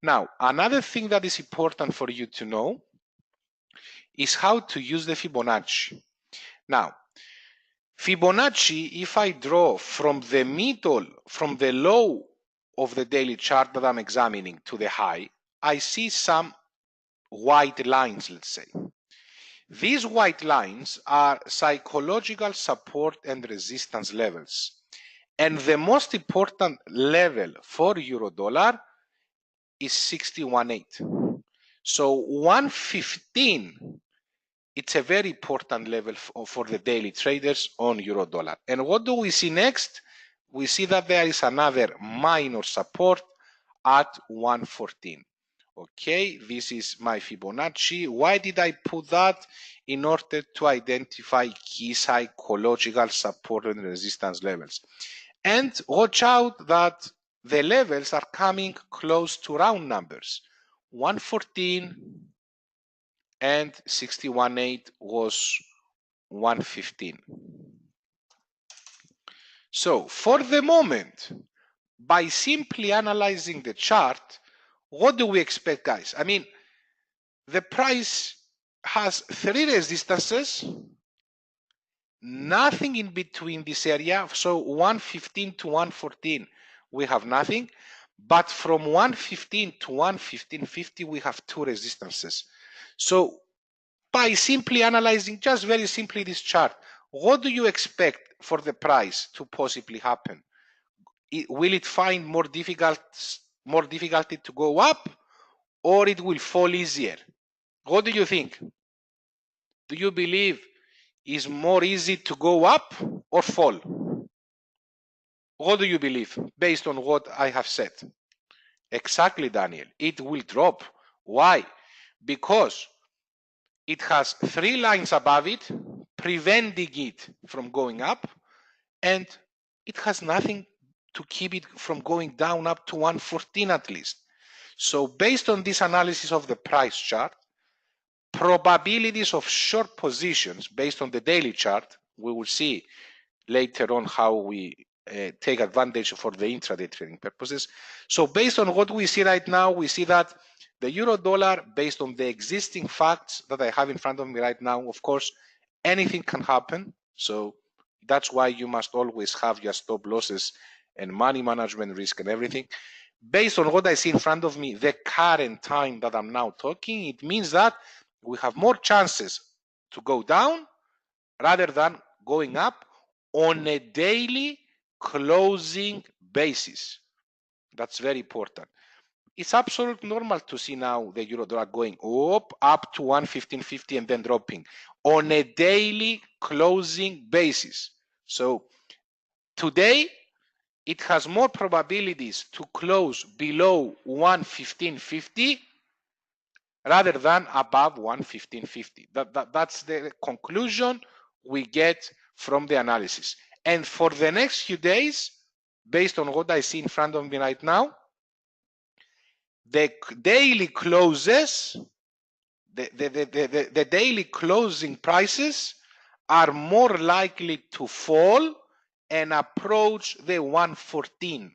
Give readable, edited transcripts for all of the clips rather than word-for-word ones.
Now, another thing that is important for you to know is how to use the Fibonacci. Now, Fibonacci, if I draw from the middle, from the low of the daily chart that I'm examining to the high, I see some white lines, let's say. These white lines are psychological support and resistance levels. And the most important level for euro dollar is 61.8. So 115, it's a very important level for the daily traders on euro dollar. And what do we see next? We see that there is another minor support at 114. Okay, this is my Fibonacci. Why did I put that? In order to identify key psychological support and resistance levels. And watch out that the levels are coming close to round numbers. 114 and 61.8 was 115. So for the moment, by simply analyzing the chart, what do we expect, guys? I mean, the price has 3 resistances, nothing in between this area. So 115 to 114, we have nothing. But from 115 to 115.50, we have 2 resistances. So by simply analyzing just very simply this chart, what do you expect for the price to possibly happen? Will it find more difficulty to go up, or it will fall easier? What do you think? Do you believe it's more easy to go up or fall? What do you believe based on what I have said? Exactly, Daniel. It will drop. Why? Because it has 3 lines above it, preventing it from going up, and it has nothing to keep it from going down up to 114 at least. So based on this analysis of the price chart, probabilities of short positions based on the daily chart, we will see later on how we take advantage for the intraday trading purposes. So based on what we see right now, we see that the euro dollar, based on the existing facts that I have in front of me right now, of course, anything can happen. So that's why you must always have your stop losses and money management risk and everything. Based on what I see in front of me, the current time that I'm now talking, it means that we have more chances to go down rather than going up on a daily closing basis. That's very important. It's absolutely normal to see now the euro dollar going up to 115.50 and then dropping on a daily closing basis. So today it has more probabilities to close below 115.50 rather than above 115.50. That's the conclusion we get from the analysis. And for the next few days, based on what I see in front of me right now, the daily closes, the daily closing prices are more likely to fall and approach the 114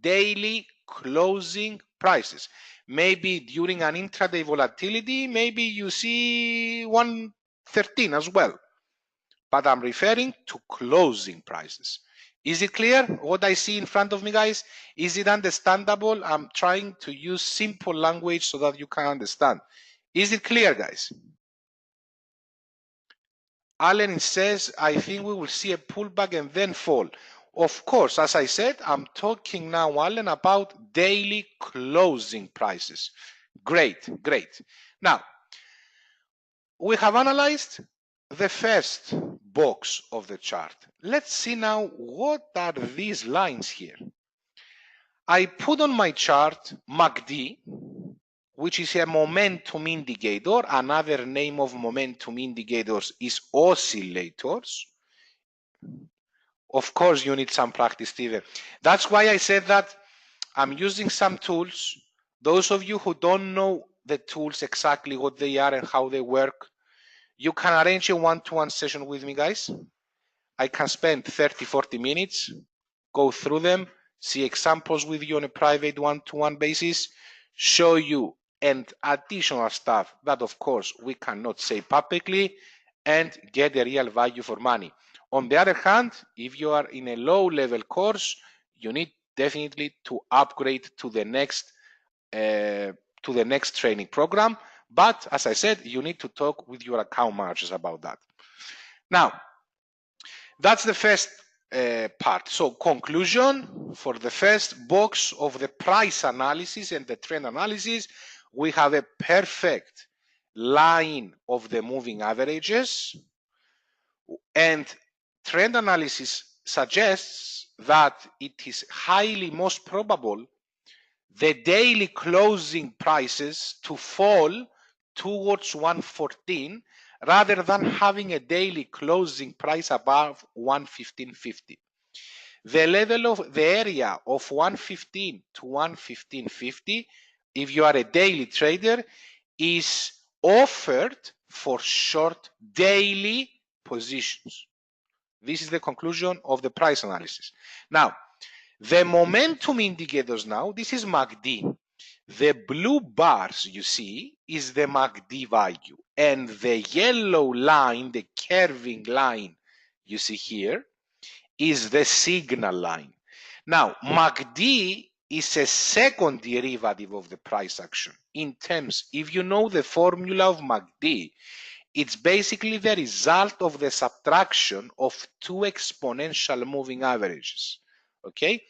daily closing prices. Maybe during an intraday volatility, maybe you see 113 as well. But I'm referring to closing prices. Is it clear what I see in front of me, guys? Is it understandable? I'm trying to use simple language so that you can understand. Is it clear, guys? Allen says, I think we will see a pullback and then fall. Of course, as I said, I'm talking now, Allen, about daily closing prices. Great, great. Now, we have analyzed the first box of the chart. Let's see now what are these lines here. I put on my chart MACD, which is a momentum indicator. Another name of momentum indicators is oscillators. Of course, you need some practice, Steven. That's why I said that I'm using some tools. Those of you who don't know the tools exactly what they are and how they work, you can arrange a one-to-one session with me, guys. I can spend 30-40 minutes, go through them, see examples with you on a private one-to-one basis, show you and additional stuff that of course we cannot say publicly, and get a real value for money. On the other hand, if you are in a low-level course, you need definitely to upgrade to the next training program. But as I said, you need to talk with your account managers about that. Now, that's the first part. So conclusion for the first box of the price analysis and the trend analysis, we have a perfect line of the moving averages, and trend analysis suggests that it is highly most probable the daily closing prices to fall towards 114 rather than having a daily closing price above 115.50. The level of the area of 115 to 115.50, if you are a daily trader, is offered for short daily positions. This is the conclusion of the price analysis. Now, the momentum indicators now, this is MACD. The blue bars you see is the MACD value, and the yellow line, the curving line you see here, is the signal line. Now, MACD is a second derivative of the price action. In terms, if you know the formula of MACD, it's basically the result of the subtraction of two exponential moving averages. Okay?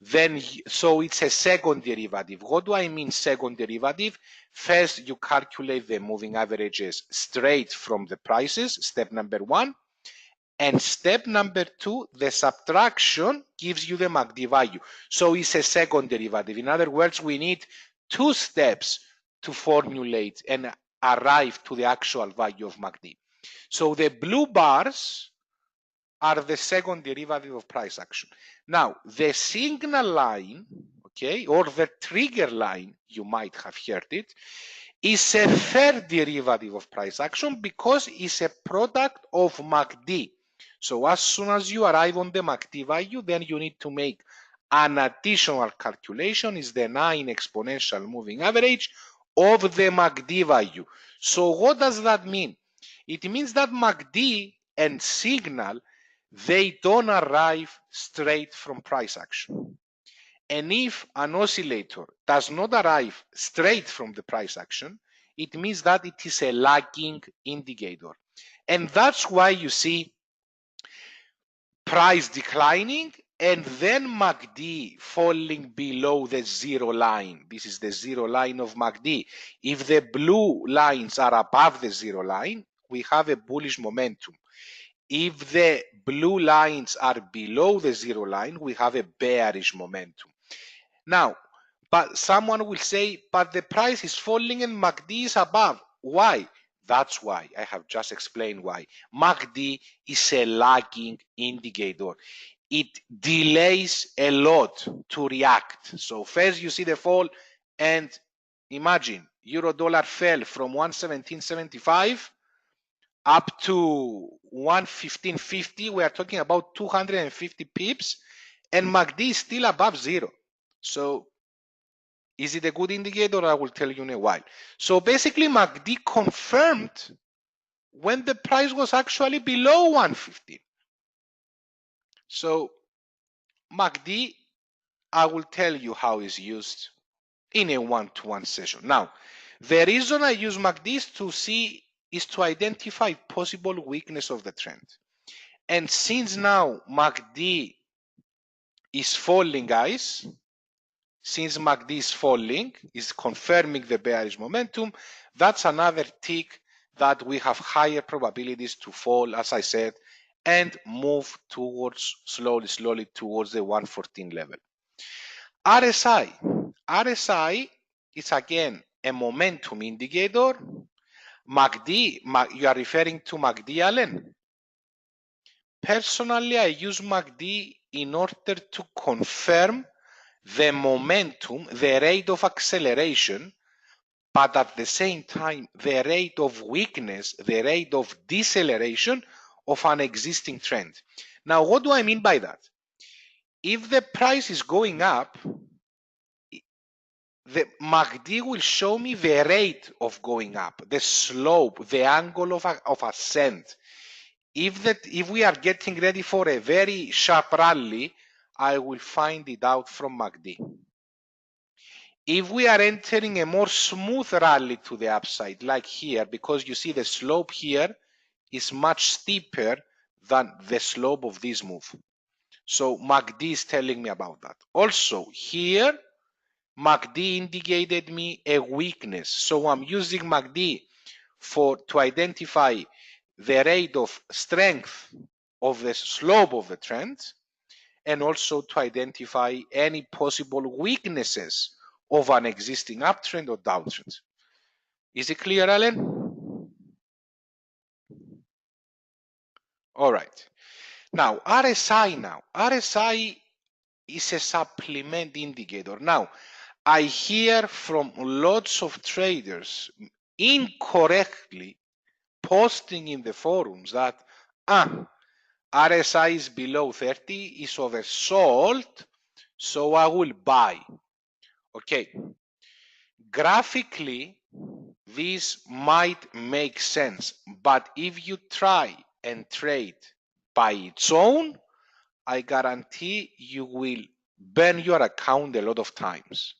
Then, so it's a second derivative. What do I mean second derivative? First, you calculate the moving averages straight from the prices, step number one. And step number two, the subtraction gives you the MACD value. So it's a second derivative. In other words, we need two steps to formulate and arrive to the actual value of MACD. So the blue bars are the second derivative of price action. Now, the signal line, okay, or the trigger line, you might have heard it, is a third derivative of price action because it's a product of MACD. So as soon as you arrive on the MACD value, then you need to make an additional calculation, is the 9 exponential moving average of the MACD value. So what does that mean? It means that MACD and signal, they don't arrive straight from price action. And if an oscillator does not arrive straight from the price action, it means that it is a lagging indicator. And that's why you see price declining and then MACD falling below the zero line. This is the zero line of MACD. If the blue lines are above the zero line, we have a bullish momentum. If the blue lines are below the zero line, we have a bearish momentum. Now, but someone will say, but the price is falling and MACD is above. Why? That's why. I have just explained why. MACD is a lagging indicator. It delays a lot to react. So first you see the fall, and imagine euro dollar fell from 117.75 up to 115.50. We are talking about 250 pips, and MACD is still above zero. So is it a good indicator? I will tell you in a while. So basically MACD confirmed when the price was actually below 115. So MACD, I will tell you how it's used in a one-to-one session. Now, the reason I use MACD is to identify possible weakness of the trend. And since now MACD is falling, guys, since MACD is falling, is confirming the bearish momentum, that's another tick that we have higher probabilities to fall, as I said, and move towards, slowly towards the 114 level. RSI is again a momentum indicator. MACD, you are referring to MACD, Allen? Personally, I use MACD in order to confirm the momentum, the rate of acceleration, but at the same time, the rate of weakness, the rate of deceleration of an existing trend. Now, what do I mean by that? If the price is going up, the MACD will show me the rate of going up, the slope, the angle of ascent. If we are getting ready for a very sharp rally, I will find it out from MACD. If we are entering a more smooth rally to the upside, like here, because you see the slope here is much steeper than the slope of this move. So MACD is telling me about that. Also here, MACD indicated me a weakness. So I'm using MACD to identify the rate of strength of the slope of the trend, and also to identify any possible weaknesses of an existing uptrend or downtrend. Is it clear, Alan? All right. Now, RSI now. RSI is a supplement indicator. Now, I hear from lots of traders incorrectly posting in the forums that RSI is below 30, is oversold, so I will buy. Okay. Graphically, this might make sense, but if you try and trade by its own, I guarantee you will burn your account a lot of times.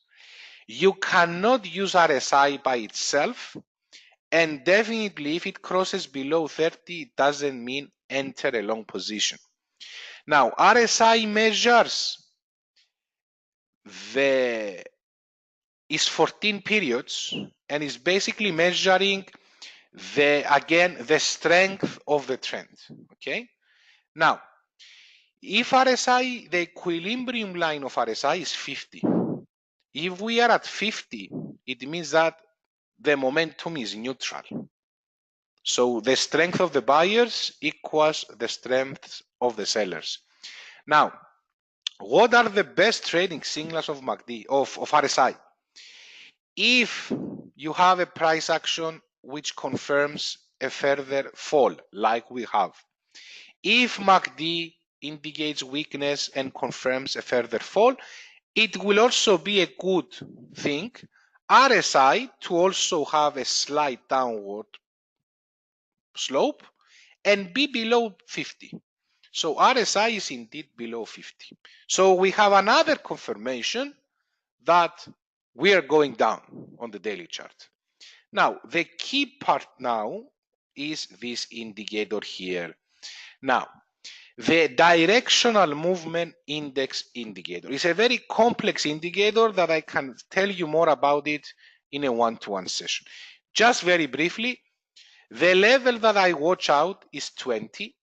You cannot use RSI by itself, and definitely if it crosses below 30, it doesn't mean enter a long position. Now, RSI measures is 14 periods and is basically measuring the strength of the trend. Okay. Now, if RSI, the equilibrium line of RSI is 50. If we are at 50, it means that the momentum is neutral. So the strength of the buyers equals the strength of the sellers. Now, what are the best trading signals of MACD, of RSI? If you have a price action which confirms a further fall, like we have. If MACD indicates weakness and confirms a further fall, it will also be a good thing, RSI, to also have a slight downward slope and be below 50. So RSI is indeed below 50. So we have another confirmation that we are going down on the daily chart. Now, the key part now is this indicator here. Now, the directional movement index indicator is a very complex indicator that I can tell you more about it in a one-to-one session. Just very briefly, the level that I watch out is 20.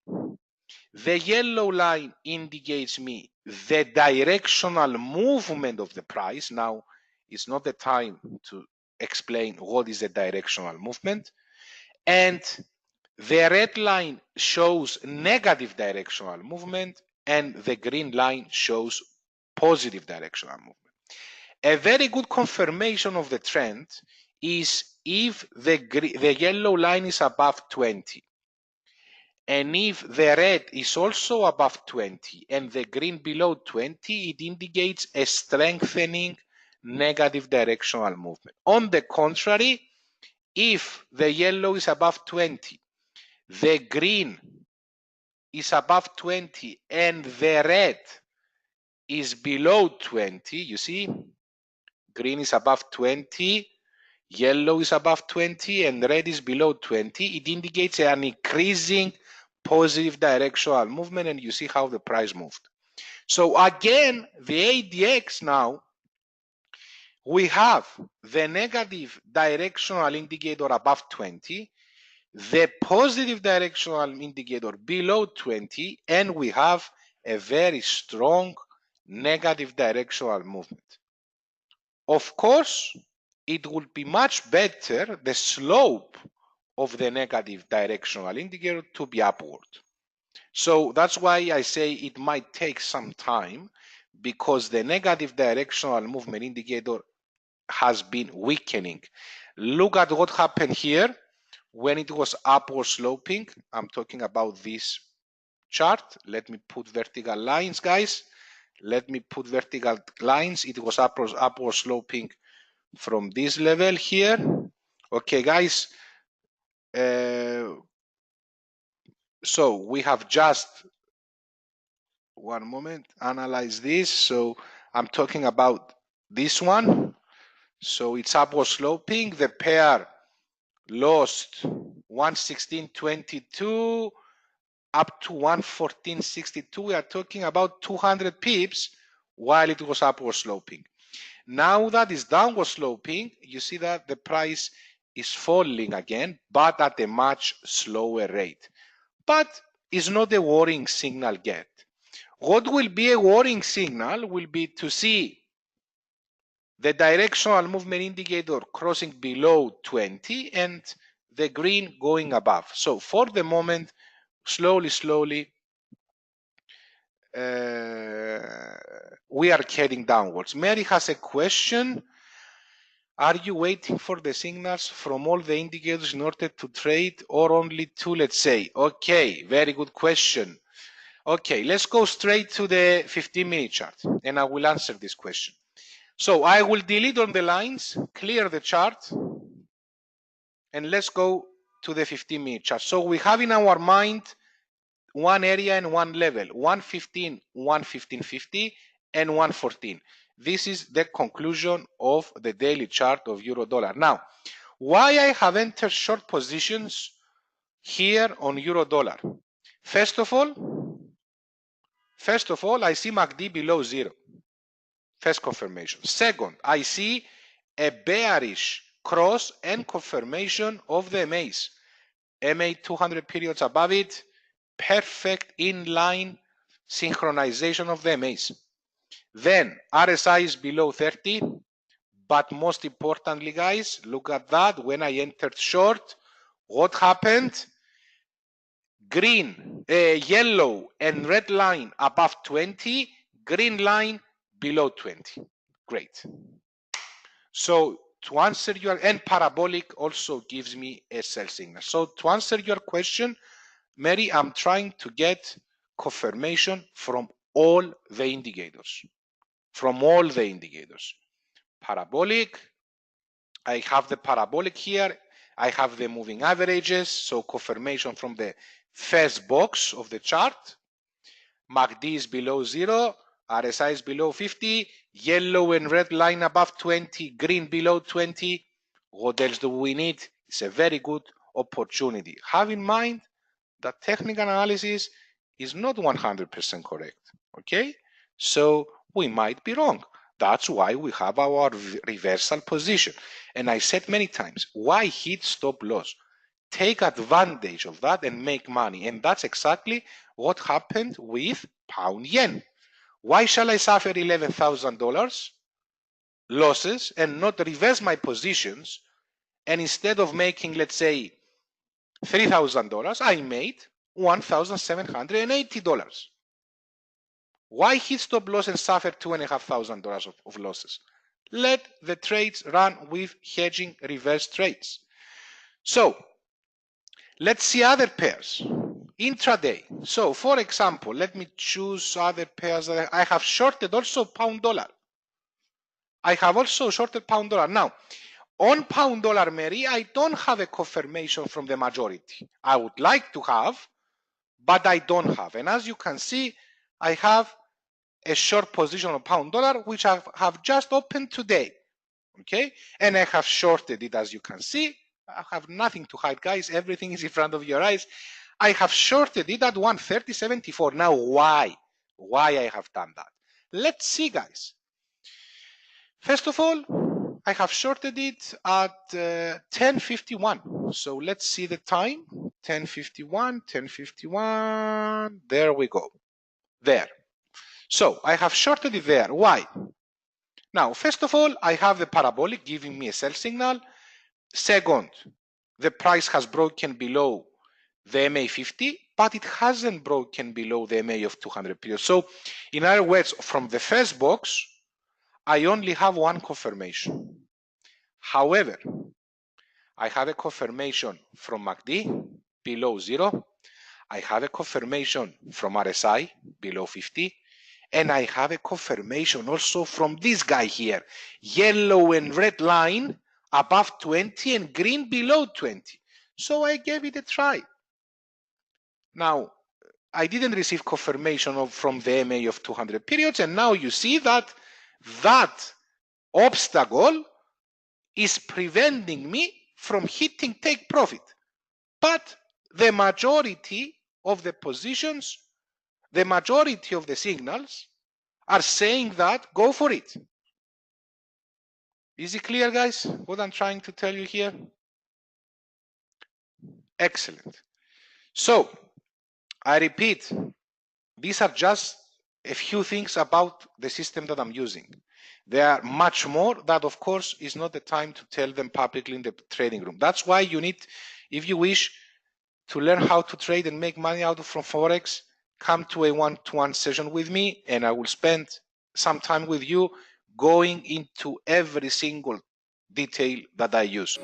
The yellow line indicates me the directional movement of the price. Now, it's not the time to explain what is a directional movement. And the red line shows negative directional movement and the green line shows positive directional movement. A very good confirmation of the trend is if the yellow line is above 20. And if the red is also above 20 and the green below 20, it indicates a strengthening negative directional movement. On the contrary, if the yellow is above 20, the green is above 20 and the red is below 20, you see, green is above 20, yellow is above 20 and red is below 20, it indicates an increasing positive directional movement, and you see how the price moved. So again, the ADX now, we have the negative directional indicator above 20, the positive directional indicator below 20, and we have a very strong negative directional movement. Of course, it would be much better the slope of the negative directional indicator to be upward. So that's why I say it might take some time, because the negative directional movement indicator has been weakening. Look at what happened here. when it was upward sloping, I'm talking about this chart. Let me put vertical lines, guys. Let me put vertical lines. It was upward sloping from this level here. Okay, guys. So we have just one moment, analyze this. So I'm talking about this one. So it's upward sloping. The pair lost 116.22 up to 114.62. We are talking about 200 pips while it was upward sloping. Now that is downward sloping, you see that the price is falling again, but at a much slower rate. But it's not a worrying signal yet. What will be a worrying signal will be to see the directional movement indicator crossing below 20 and the green going above. So for the moment, slowly, we are heading downwards. Mary has a question. Are you waiting for the signals from all the indicators in order to trade, or only two, let's say? Okay, very good question. Okay, let's go straight to the 15-minute chart, and I will answer this question. So I will delete on the lines, clear the chart, and let's go to the 15-minute chart. So we have in our mind one area and one level, 115, 115.50, and 114. This is the conclusion of the daily chart of euro dollar. Now, why I have entered short positions here on euro dollar? First of all, I see MACD below zero. First confirmation. Second, I see a bearish cross and confirmation of the MAs. MA 200 periods above it, perfect inline synchronization of the MAs. Then RSI is below 30, but most importantly, guys, look at that. When I entered short, what happened? Green, yellow and red line above 20, green line below 20. Great. So to answer your, and parabolic also gives me a sell signal. So to answer your question, Mary, I'm trying to get confirmation from all the indicators. Parabolic, I have the parabolic here. I have the moving averages, so confirmation from the first box of the chart. MACD is below zero, RSI is below 50, yellow and red line above 20, green below 20. What else do we need? It's a very good opportunity. Have in mind that technical analysis is not 100% correct, okay? So we might be wrong. That's why we have our reversal position. And I said many times, why hit stop loss? Take advantage of that and make money. And that's exactly what happened with pound yen. Why shall I suffer $11,000 losses and not reverse my positions? And instead of making, let's say, $3,000, I made $1,780. Why hit stop loss and suffer $2,500 of losses? Let the trades run with hedging reverse trades. So let's see other pairs. Intraday. So for example, let me choose other pairs that I have shorted also pound dollar. I have also shorted pound dollar. Now, on pound dollar, Mary, I don't have a confirmation from the majority. I would like to have, but I don't have. And as you can see, I have a short position on pound dollar, which I have just opened today. Okay, and I have shorted it, as you can see. I have nothing to hide, guys. Everything is in front of your eyes. I have shorted it at 130.74. Now, why? Why I have done that? Let's see, guys. First of all, I have shorted it at 10:51. So let's see the time. 10:51. There we go. There. So I have shorted it there. Why? Now, first of all, I have the parabolic giving me a sell signal. Second, the price has broken below the MA 50, but it hasn't broken below the MA of 200 periods. So in other words, from the first box, I only have one confirmation. However, I have a confirmation from MACD below 0. I have a confirmation from RSI below 50. And I have a confirmation also from this guy here, yellow and red line above 20 and green below 20. So I gave it a try. Now, I didn't receive confirmation from the MA of 200 periods, and now you see that that obstacle is preventing me from hitting take profit. But the majority of the positions, the majority of the signals are saying that go for it. Is it clear, guys, what I'm trying to tell you here? Excellent. So I repeat, these are just a few things about the system that I'm using. There are much more that, of course, is not the time to tell them publicly in the trading room. That's why you need, if you wish to learn how to trade and make money out of from Forex, come to a one-to-one session with me, and I will spend some time with you going into every single detail that I use.